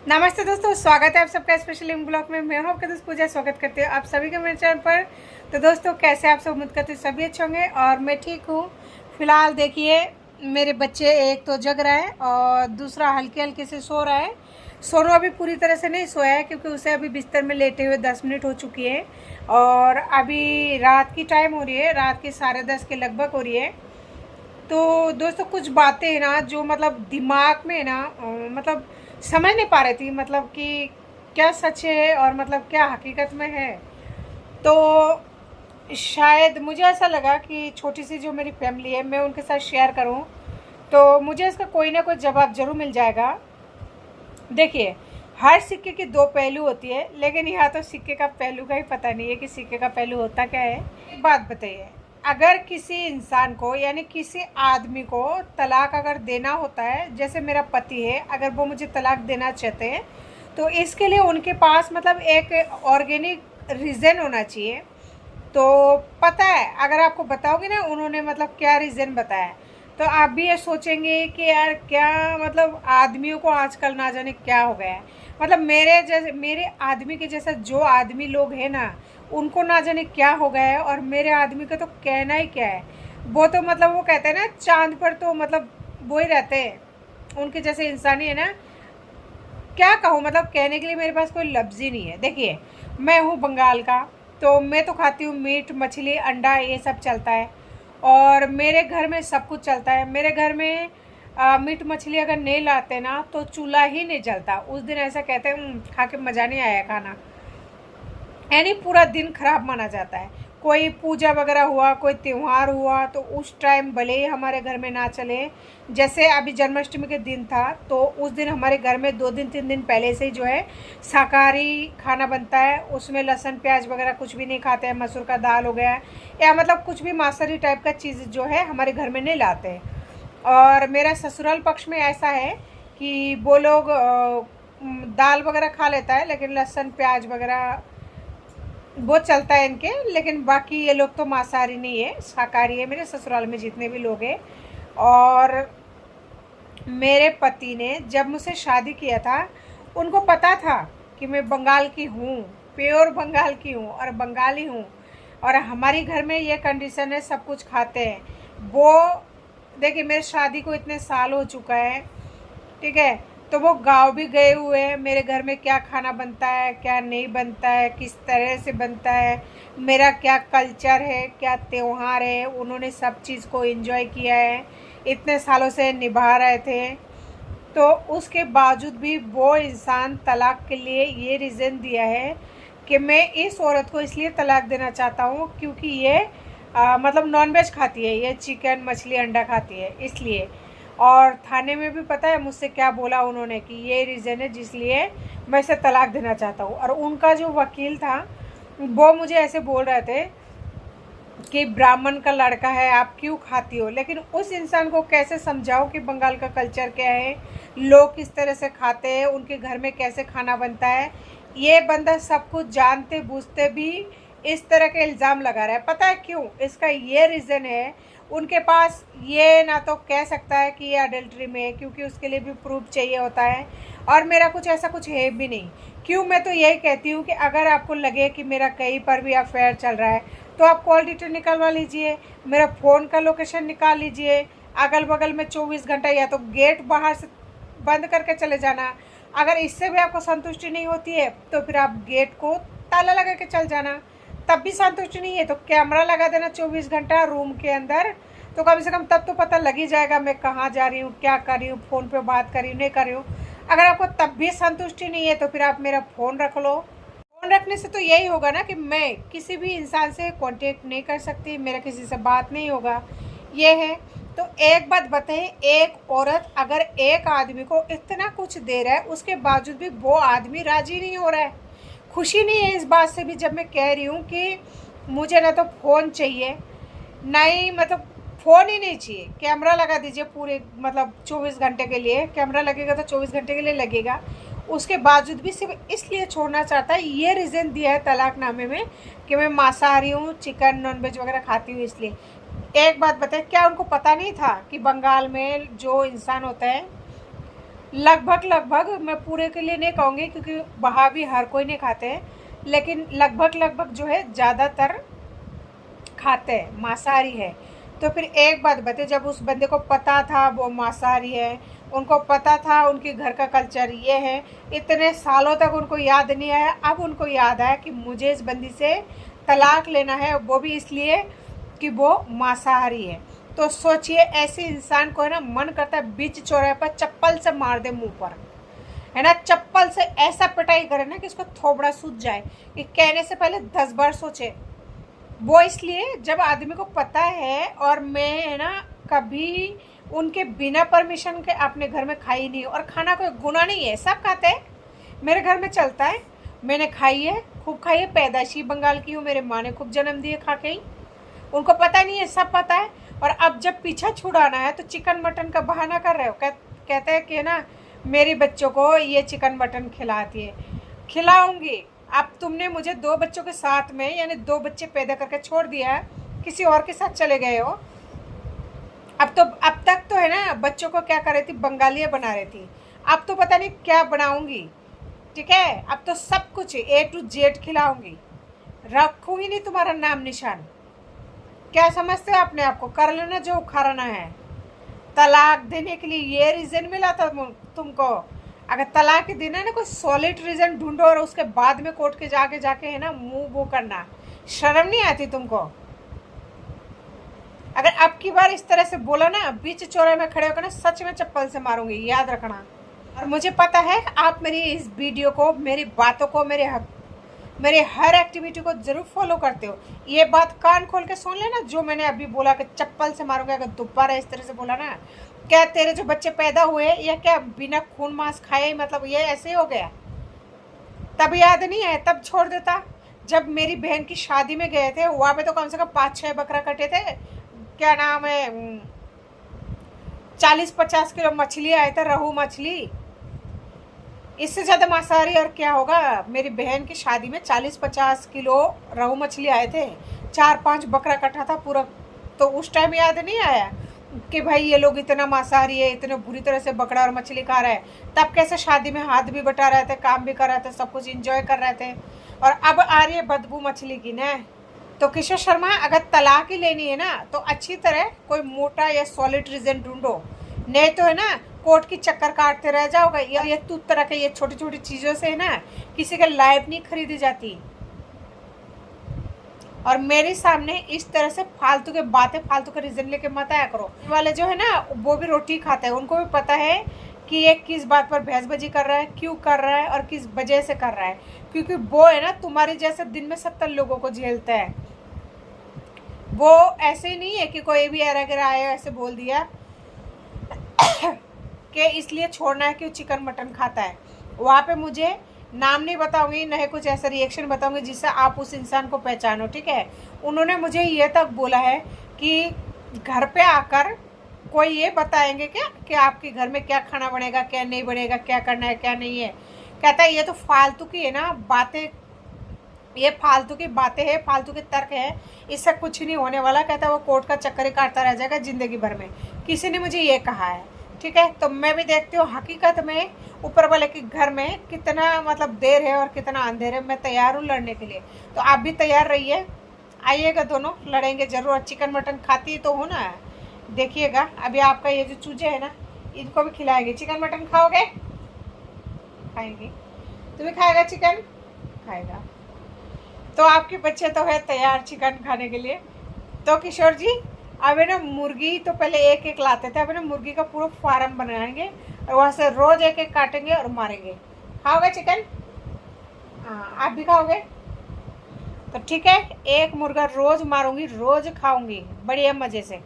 नमस्ते दोस्तों, स्वागत है आप सबका स्पेशल इन ब्लॉग में। मैं हूं आपका दोस्त पूजा, स्वागत करती हूँ आप सभी के मेरे चैनल पर। तो दोस्तों, कैसे आप सब? उम्मीद करते हैं सभी अच्छे होंगे और मैं ठीक हूँ। फिलहाल देखिए, मेरे बच्चे एक तो जग रहा है और दूसरा हल्के हल्के से सो रहा है। सोनू अभी पूरी तरह से नहीं सोया है क्योंकि उसे अभी बिस्तर में लेटे हुए 10 मिनट हो चुकी है और अभी रात की टाइम हो रही है, रात के 10:30 के लगभग हो रही है। तो दोस्तों, कुछ बातें हैं ना जो मतलब दिमाग में ना मतलब समझ नहीं पा रही थी, मतलब कि क्या सच है और मतलब क्या हकीकत में है। तो शायद मुझे ऐसा लगा कि छोटी सी जो मेरी फैमिली है, मैं उनके साथ शेयर करूं तो मुझे इसका कोई ना कोई जवाब ज़रूर मिल जाएगा। देखिए, हर सिक्के की दो पहलू होती है, लेकिन यहाँ तो सिक्के का पहलू का ही पता नहीं है कि सिक्के का पहलू होता क्या है। एक बात बताइए, अगर किसी इंसान को यानी किसी आदमी को तलाक अगर देना होता है, जैसे मेरा पति है, अगर वो मुझे तलाक देना चाहते हैं तो इसके लिए उनके पास मतलब एक ऑर्गेनिक रीज़न होना चाहिए। तो पता है, अगर आपको बताओगे ना उन्होंने मतलब क्या रीज़न बताया, तो आप भी ये सोचेंगे कि यार क्या मतलब आदमियों को आजकल ना जाने क्या हो गया है। मतलब मेरे जैसे मेरे आदमी के जैसा जो आदमी लोग हैं ना, उनको ना जाने क्या हो गया है और मेरे आदमी का तो कहना ही क्या है। वो तो मतलब वो कहते हैं ना, चांद पर तो मतलब वो ही रहते हैं, उनके जैसे इंसान ही है ना। क्या कहूँ, मतलब कहने के लिए मेरे पास कोई लफ्ज़ ही नहीं है। देखिए, मैं हूँ बंगाल का, तो मैं तो खाती हूँ मीट मछली अंडा, ये सब चलता है और मेरे घर में सब कुछ चलता है। मेरे घर में मीट मछली अगर नहीं लाते ना तो चूल्हा ही नहीं जलता। उस दिन ऐसा कहते हैं, खा के मज़ा नहीं आया खाना", यानी पूरा दिन खराब माना जाता है। कोई पूजा वगैरह हुआ, कोई त्यौहार हुआ तो उस टाइम भले ही हमारे घर में ना चले। जैसे अभी जन्माष्टमी के दिन था तो उस दिन हमारे घर में 2 दिन 3 दिन पहले से ही जो है शाकाहारी खाना बनता है। उसमें लहसुन प्याज वगैरह कुछ भी नहीं खाते हैं। मसूर का दाल हो गया या मतलब कुछ भी मांसाहारी टाइप का चीज़ जो है हमारे घर में नहीं लाते हैं। और मेरा ससुराल पक्ष में ऐसा है कि वो लोग दाल वगैरह खा लेता है, लेकिन लहसुन प्याज वगैरह वो चलता है इनके। लेकिन बाकी ये लोग तो मांसाहारी नहीं है, शाकाहारी है मेरे ससुराल में जितने भी लोग हैं। और मेरे पति ने जब मुझसे शादी किया था, उनको पता था कि मैं बंगाल की हूँ, प्योर बंगाल की हूँ और बंगाली हूँ और हमारी घर में ये कंडीशन है, सब कुछ खाते हैं वो। देखिए, मेरी शादी को इतने साल हो चुका है, ठीक है, तो वो गांव भी गए हुए हैं मेरे घर में क्या खाना बनता है, क्या नहीं बनता है, किस तरह से बनता है, मेरा क्या कल्चर है, क्या त्यौहार है, उन्होंने सब चीज़ को एंजॉय किया है, इतने सालों से निभा रहे थे। तो उसके बावजूद भी वो इंसान तलाक के लिए ये रीज़न दिया है कि मैं इस औरत को इसलिए तलाक देना चाहता हूँ क्योंकि ये मतलब नॉनवेज खाती है, ये चिकन मछली अंडा खाती है इसलिए। और थाने में भी पता है मुझसे क्या बोला उन्होंने कि ये रीज़न है जिसलिए मैं इसे तलाक देना चाहता हूँ। और उनका जो वकील था वो मुझे ऐसे बोल रहे थे कि ब्राह्मण का लड़का है, आप क्यों खाती हो। लेकिन उस इंसान को कैसे समझाओ कि बंगाल का कल्चर क्या है, लोग किस तरह से खाते हैं, उनके घर में कैसे खाना बनता है। ये बंदा सब कुछ जानते बूझते भी इस तरह के इल्ज़ाम लगा रहा है। पता है क्यों? इसका ये रीज़न है, उनके पास ये ना तो कह सकता है कि ये अडल्ट्री में है क्योंकि उसके लिए भी प्रूफ चाहिए होता है, और मेरा कुछ ऐसा कुछ है भी नहीं। क्यों? मैं तो यही कहती हूँ कि अगर आपको लगे कि मेरा कहीं पर भी अफेयर चल रहा है तो आप कॉल डिटेल निकलवा लीजिए, मेरा फ़ोन का लोकेशन निकाल लीजिए, अगल बगल में 24 घंटा या तो गेट बाहर से बंद करके चले जाना। अगर इससे भी आपको संतुष्टि नहीं होती है तो फिर आप गेट को ताला लगा के चल जाना। तब भी संतुष्टि नहीं है तो कैमरा लगा देना 24 घंटा रूम के अंदर, तो कम से कम तब तो पता लग ही जाएगा मैं कहाँ जा रही हूँ, क्या कर रही हूँ, फ़ोन पे बात कर रही हूँ, नहीं कर रही हूँ। अगर आपको तब भी संतुष्टि नहीं है तो फिर आप मेरा फ़ोन रख लो। फ़ोन रखने से तो यही होगा ना कि मैं किसी भी इंसान से कांटेक्ट नहीं कर सकती, मेरा किसी से बात नहीं होगा, ये है। तो एक बात बताइए, एक औरत अगर एक आदमी को इतना कुछ दे रहा है उसके बावजूद भी वो आदमी राज़ी नहीं हो रहा है, खुशी नहीं है इस बात से भी, जब मैं कह रही हूँ कि मुझे ना तो फ़ोन चाहिए, ना ही मतलब फ़ोन ही नहीं चाहिए, कैमरा लगा दीजिए पूरे मतलब 24 घंटे के लिए, कैमरा लगेगा तो 24 घंटे के लिए लगेगा। उसके बावजूद भी सिर्फ इसलिए छोड़ना चाहता है, ये रीज़न दिया है तलाकनामे में कि मैं मांसाहारी हूँ, चिकन नॉनवेज वगैरह खाती हूँ इसलिए। एक बात बताए, क्या उनको पता नहीं था कि बंगाल में जो इंसान होता है लगभग लगभग, मैं पूरे के लिए नहीं कहूँगी क्योंकि वहाँ भी हर कोई नहीं खाते हैं, लेकिन लगभग लगभग जो है ज़्यादातर खाते हैं, मांसाहारी है। तो फिर एक बात बताइए, जब उस बंदे को पता था वो मांसाहारी है, उनको पता था उनके घर का कल्चर ये है, इतने सालों तक उनको याद नहीं आया, अब उनको याद आया कि मुझे इस बंदी से तलाक लेना है, वो भी इसलिए कि वो मांसाहारी है। तो सोचिए, ऐसे इंसान को है ना मन करता है बीच चौराहे पर चप्पल से मार दे मुंह पर, है ना, चप्पल से ऐसा पिटाई करे ना कि इसको थोबड़ा सूज जाए, कि कहने से पहले 10 बार सोचे। वो इसलिए जब आदमी को पता है, और मैं है ना कभी उनके बिना परमिशन के अपने घर में खाई नहीं, और खाना कोई गुनाह नहीं है, सब खाते हैं, मेरे घर में चलता है, मैंने खाई है, खूब खाई है, पैदाइशी बंगाल की हूँ, मेरे माँ ने खूब जन्म दिए खा के ही, उनको पता नहीं है, सब पता है। और अब जब पीछा छुड़ाना है तो चिकन मटन का बहाना कर रहे हो, कहते हैं कि ना मेरी बच्चों को ये चिकन मटन खिलाती है, खिलाऊंगी। अब तुमने मुझे 2 बच्चों के साथ में, यानी 2 बच्चे पैदा करके छोड़ दिया है, किसी और के साथ चले गए हो। अब तक तो है ना बच्चों को क्या कर रही थी, बंगालियाँ बना रही थी, अब तो पता नहीं क्या बनाऊंगी, ठीक है। अब तो सब कुछ A to Z खिलाऊंगी, रखूंगी नहीं तुम्हारा नाम निशान। क्या समझते हो अपने आप को, कर लेना जो उखाड़ना है। तलाक देने के लिए ये रीज़न मिला था तुमको, अगर तलाक देना है ना कोई सॉलिड रीज़न ढूंढो, और उसके बाद में कोर्ट के जाके है ना मुंह वो करना, शर्म नहीं आती तुमको। अगर अब की बार इस तरह से बोला ना, बीच चौराहे में खड़े होकर ना, सच में चप्पल से मारूंगी, याद रखना। और मुझे पता है आप मेरी इस वीडियो को, मेरी बातों को, मेरे हर एक्टिविटी को ज़रूर फॉलो करते हो। ये बात कान खोल के सुन लेना, जो मैंने अभी बोला कि चप्पल से मारूंगा, अगर दोबारा इस तरह से बोला ना, क्या तेरे जो बच्चे पैदा हुए या क्या बिना खून मांस खाए, मतलब ये ऐसे हो गया। तब याद नहीं है, तब छोड़ देता। जब मेरी बहन की शादी में गए थे, वहाँ पे तो कम से कम 5-6 बकरा कटे थे, क्या नाम है, 40-50 किलो मछली आए थे, रहू मछली। इससे ज़्यादा मांसाहारी और क्या होगा। मेरी बहन की शादी में 40-50 किलो रहू मछली आए थे, 4-5 बकरा कटा था पूरा। तो उस टाइम याद नहीं आया कि भाई ये लोग इतना मांसाहारी है, इतने बुरी तरह से बकरा और मछली खा रहे हैं। तब कैसे शादी में हाथ भी बटा रहे थे, काम भी कर रहे थे, सब कुछ इंजॉय कर रहे थे। और अब आ रही है बदबू मछली की ना। तो किशोर शर्मा, अगर तलाक ही लेनी है ना, तो अच्छी तरह कोई मोटा या सॉलिड रीज़न ढूंढो, नहीं तो है ना कोर्ट की चक्कर काटते रह जाओगे। ये तू तरह के ये छोटी छोटी चीज़ों से है ना किसी का लाइफ नहीं खरीदी जाती। और मेरे सामने इस तरह से फालतू के बातें, फालतू के रीज़न लेके मत आया करो। वाले जो है ना वो भी रोटी खाते हैं, उनको भी पता है कि ये किस बात पर बहसबाजी कर रहा है, क्यों कर रहा है, और किस वजह से कर रहा है। क्योंकि वो है ना तुम्हारे जैसे दिन में 70 लोगों को झेलता है। वो ऐसे नहीं है कि कोई भी अगर आया ऐसे बोल दिया कि इसलिए छोड़ना है कि वो चिकन मटन खाता है। वहाँ पे मुझे नाम नहीं बताऊंगी, न कुछ ऐसा रिएक्शन बताऊंगी जिससे आप उस इंसान को पहचानो, ठीक है। उन्होंने मुझे ये तक बोला है कि घर पे आकर कोई ये बताएंगे क्या कि आपके घर में क्या खाना बनेगा, क्या नहीं बनेगा, क्या करना है, क्या नहीं है। कहता है ये तो फालतू की है ना बातें, ये फालतू की बातें हैं, फालतू के तर्क है, इससे कुछ नहीं होने वाला। कहता है वो कोर्ट का चक्कर ही काटता रह जाएगा ज़िंदगी भर में। किसी ने मुझे ये कहा है, ठीक है। तो मैं भी देखती हूँ हकीकत में ऊपर वाले के घर में कितना मतलब देर है और कितना अंधेर है। मैं तैयार हूँ लड़ने के लिए, तो आप भी तैयार रहिए, आइएगा, दोनों लड़ेंगे ज़रूर। चिकन मटन खाती तो हो ना, देखिएगा। अभी आपका ये जो चूजे है ना, इनको भी खिलाएंगे। चिकन मटन खाओगे? खाएंगे। तू भी खाएगा चिकन? खाएगा। तो आपके बच्चे तो है तैयार चिकन खाने के लिए। तो किशोर जी, अब है ना मुर्गी तो पहले एक एक लाते थे, अब है ना मुर्गी का पूरा फार्म बनाएंगे और वहाँ से रोज एक एक काटेंगे और मारेंगे। खाओगे चिकन? हाँ, आप भी खाओगे? तो ठीक है, एक मुर्गा रोज मारूंगी, रोज खाऊंगी बढ़िया मज़े से।